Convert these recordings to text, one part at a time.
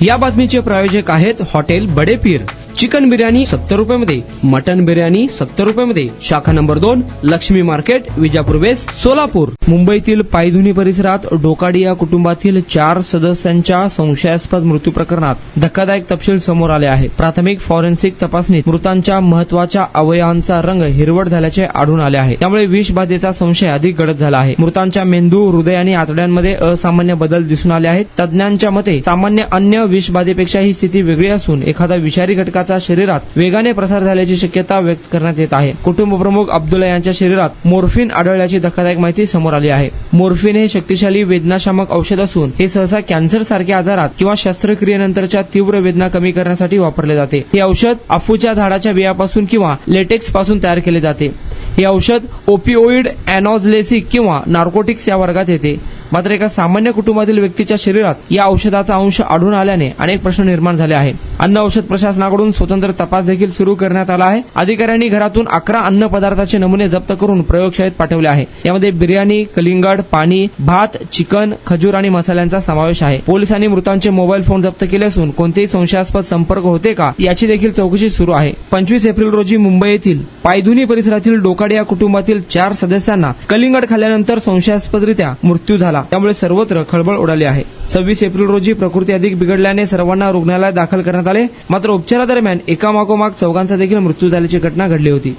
या बातमीचे प्रायोजक आहेत हॉटेल बडे पीर। चिकन बिर्याणी 70 रुपयामध्ये, मटन बिर्याणी 70 रुपयामध्ये। शाखा number 2, Laxmi market, Vijapur west, Solapur. मुंबईतील पायधुनी परिसरात डोकाडी या कुटुंबातील 4 सदस्यांच्या संशयास्पद मृत्यू प्रकरणात धक्कादायक तपशील समोर आले आहेत। प्राथमिक फॉरेन्सिक तपासणीत मृतांच्या महत्वाच्या अवयवांचा रंग हिरवट झाल्याचे आढळून आले आहे। त्यामुळे विषबाधेचा संशय अधिक गडद झाला आहे। मृतांच्या मेंदू, हृदय आणि आतड्यांमध्ये असामान्य बदल दिसून आले आहेत। तज्ज्ञांच्या मते सामान्य अन्य विषबाधेपेक्षा ही स्थिती वेगळी असून एखादा विषारी घटकाचा शरीरात वेगाने प्रसार झाल्याची शक्यता व्यक्त करण्यात येत आहे। कुटुंब प्रमुख अब्दुल्ला यांच्या शरीरात मोर्फिन आढळल्याची धक्कादायक माहिती समोर आली आहे। मोर्फिन हे शक्तिशाली वेदनाशामक औषध असून हे सहसा कॅन्सर सारख्या आजारात किंवा शस्त्रक्रियेनंतरच्या तीव्र वेदना कमी करण्यासाठी वापरले जाते। हे औषध अफूच्या झाडाच्या बियापासून किंवा लेटेक्स पासून तयार केले जाते। हे औषध ओपिओइड, एनॉझलेसिक किंवा नार्कोटिक्स या वर्गात येते। मात्र एका सामान्य कुटुंबातील व्यक्तीच्या शरीरात या औषधाचा अंश आढळून आल्याने अनेक प्रश्न निर्माण झाले आहेत। अन्न औषध प्रशासनाकडून स्वतंत्र तपास देखील सुरू करण्यात आला आहे। अधिकाऱ्यांनी घरातून 11 अन्न पदार्थाचे नमुने जप्त करून प्रयोगशाळेत पाठवले आहे। यामध्ये बिर्याणी, कलिंगड, पाणी, भात, चिकन, खजूर आणि मसाल्यांचा समावेश आहे। पोलिसांनी मृतांचे मोबाईल फोन जप्त केले असून कोणतेही संशयास्पद संपर्क होते का याची देखील चौकशी सुरू आहे। 25 एप्रिल रोजी मुंबई येथील पायधुनी परिसरातील डोकाडी या कुटुंबातील 4 सदस्यांना कलिंगड खाल्ल्यानंतर संशयास्पदरित्या मृत्यू झाला। त्यामुळे सर्वत्र खळबळ उडाली आहे। 26 एप्रिल रोजी प्रकृती अधिक बिघडल्याने सर्वांना रुग्णालयात दाखल करण्यात आले। मात्र उपचारादरम्यान एकामागोमाग 4घांचा देखील मृत्यू झाल्याची घटना घडली होती।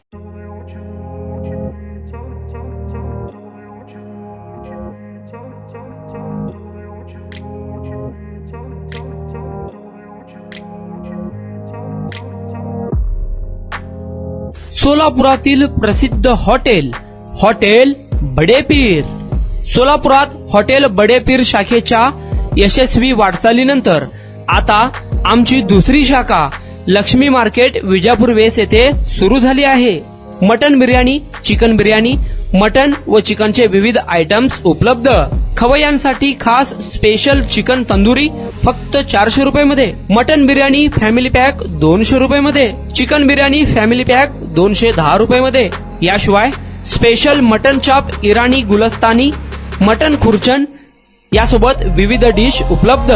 सोलापुरातील प्रसिद्ध हॉटेल बडे पीर। सोलापुरात हॉटेल बडे पीर शाखेच्या यशस्वी वाटचालीनंतर आता आमची दुसरी शाखा लक्ष्मी मार्केट, विजापूर वेस्ट येथे सुरू झाली आहे। Mutton biryani, chicken biryani, mutton व चिकनचे विविध आयटम्स उपलब्ध। खवय्यांसाठी खास स्पेशल चिकन तंदुरी फक्त 400 रुपयामध्ये, मटन बिर्याणी फॅमिली पॅक 200 रुपयामध्ये, चिकन बिर्याणी फॅमिली पॅक 210 रुपयामध्ये। याशिवाय स्पेशल मटन चॉप, इराणी गुलस्तानी, मटन खुर्चन यासोबत विविध डिश उपलब्ध।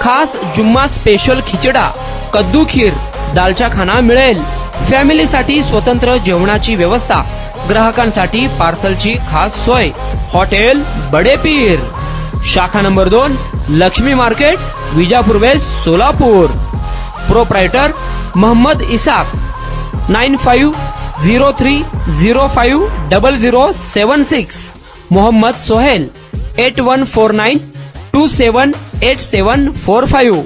खास जुम्मा स्पेशल खिचडा, कद्दू खीर, दालचा खाना मिळेल। फॅमिलीसाठी स्वतंत्र जेवणाची व्यवस्था, ग्राहकांसाठी पार्सलची खास सोय। हॉटेल बडे पीर, शाखा number 2, Laxmi market, Vijapur west, Solapur. Proprietor Mohammad Isaq, 9503050076। Mohammad Sohail, 8149278745।